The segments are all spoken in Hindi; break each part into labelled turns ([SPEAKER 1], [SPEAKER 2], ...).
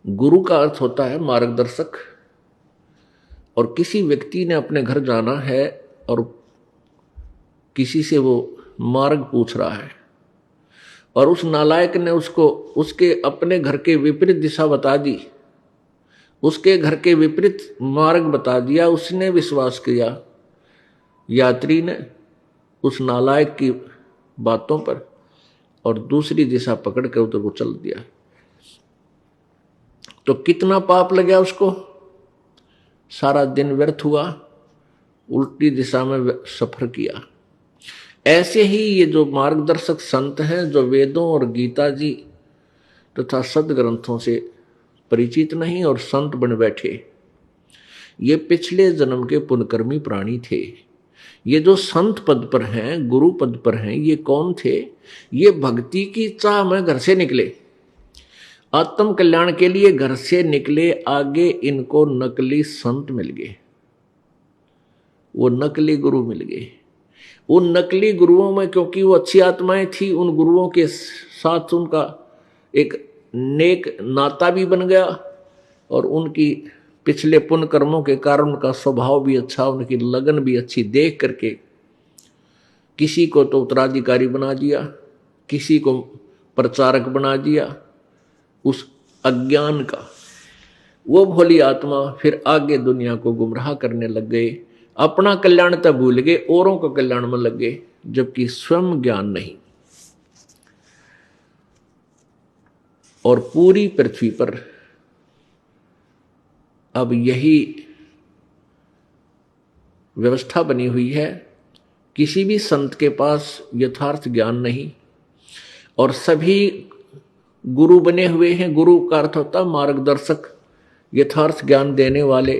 [SPEAKER 1] गुरु का अर्थ होता है मार्गदर्शक। और किसी व्यक्ति ने अपने घर जाना है और किसी से वो मार्ग पूछ रहा है और उस नालायक ने उसको उसके अपने घर के विपरीत दिशा बता दी, उसके घर के विपरीत मार्ग बता दिया, उसने विश्वास किया यात्री ने उस नालायक की बातों पर और दूसरी दिशा पकड़ कर उधर को चल दिया, तो कितना पाप लगा उसको, सारा दिन व्यर्थ हुआ, उल्टी दिशा में सफर किया। ऐसे ही ये जो मार्गदर्शक संत हैं, जो वेदों और गीता जी तथा सदग्रंथों से परिचित नहीं और संत बन बैठे, ये पिछले जन्म के पुण्यकर्मी प्राणी थे। ये जो संत पद पर हैं, गुरु पद पर हैं, ये कौन थे? ये भक्ति की चाह में घर से निकले, आत्म कल्याण के लिए घर से निकले। आगे इनको नकली संत मिल गए, वो नकली गुरु मिल गए। उन नकली गुरुओं में क्योंकि वो अच्छी आत्माएं थी, उन गुरुओं के साथ उनका एक नेक नाता भी बन गया और उनकी पिछले पुण्य कर्मों के कारण उनका स्वभाव भी अच्छा, उनकी लगन भी अच्छी देख करके किसी को तो उत्तराधिकारी बना दिया, किसी को प्रचारक बना दिया उस अज्ञान का। वो भोली आत्मा फिर आगे दुनिया को गुमराह करने लग गए, अपना कल्याण तब भूल गए, औरों का कल्याण में लग गए, जबकि स्वयं ज्ञान नहीं। और पूरी पृथ्वी पर अब यही व्यवस्था बनी हुई है, किसी भी संत के पास यथार्थ ज्ञान नहीं और सभी गुरु बने हुए हैं। गुरु का अर्थ होता है मार्गदर्शक, यथार्थ ज्ञान देने वाले।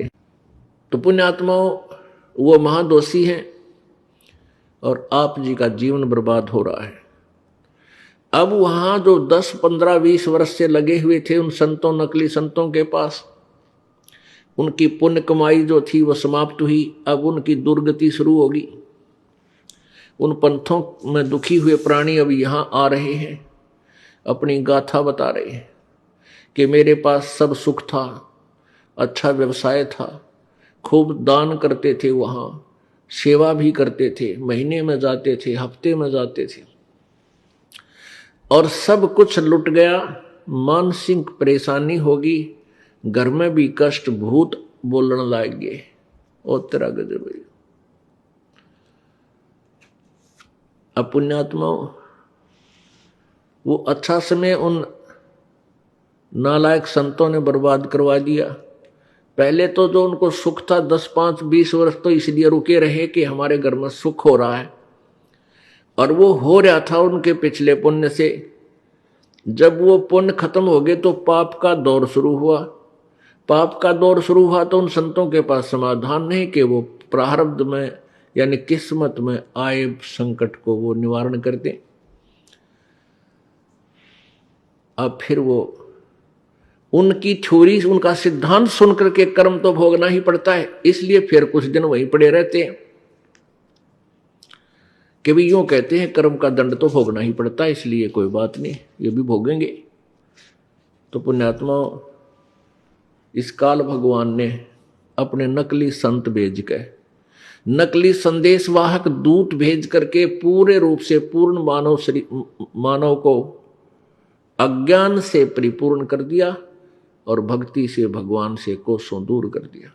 [SPEAKER 1] तो पुण्यात्माओं, वो महादोषी हैं और आप जी का जीवन बर्बाद हो रहा है। अब वहां जो 10, 15, 20 वर्ष से लगे हुए थे उन संतों, नकली संतों के पास, उनकी पुण्य कमाई जो थी वो समाप्त हुई। अब उनकी दुर्गति शुरू होगी। उन पंथों में दुखी हुए प्राणी अब यहां आ रहे हैं, अपनी गाथा बता रहे हैं कि मेरे पास सब सुख था, अच्छा व्यवसाय था, खूब दान करते थे, वहां सेवा भी करते थे, महीने में जाते थे, हफ्ते में जाते थे, और सब कुछ लुट गया। मानसिक परेशानी होगी, घर में भी कष्ट, भूत बोलने लग गए। और तेरा गजब है। अब पुण्यात्माओं, वो अच्छा समय उन नालायक संतों ने बर्बाद करवा दिया। पहले तो जो उनको सुख था 10, 5, 20 वर्ष तो इसलिए रुके रहे कि हमारे घर में सुख हो रहा है, और वो हो रहा था उनके पिछले पुण्य से। जब वो पुण्य खत्म हो गए तो पाप का दौर शुरू हुआ। पाप का दौर शुरू हुआ तो उन संतों के पास समाधान नहीं कि वो प्रारब्ध में यानी किस्मत में आए संकट को वो निवारण कर दें। अब फिर वो उनकी थ्योरी, उनका सिद्धांत सुनकर के कर्म तो भोगना ही पड़ता है, इसलिए फिर कुछ दिन वहीं पड़े रहते हैं कि भी यूं कहते हैं कर्म का दंड तो भोगना ही पड़ता है, इसलिए कोई बात नहीं, ये भी भोगेंगे। तो पुण्यात्माओं, इस काल भगवान ने अपने नकली संत भेज कर, नकली संदेश वाहक दूत भेज करके पूरे रूप से पूर्ण मानव को अज्ञान से परिपूर्ण कर दिया और भक्ति से भगवान से कोसों दूर कर दिया।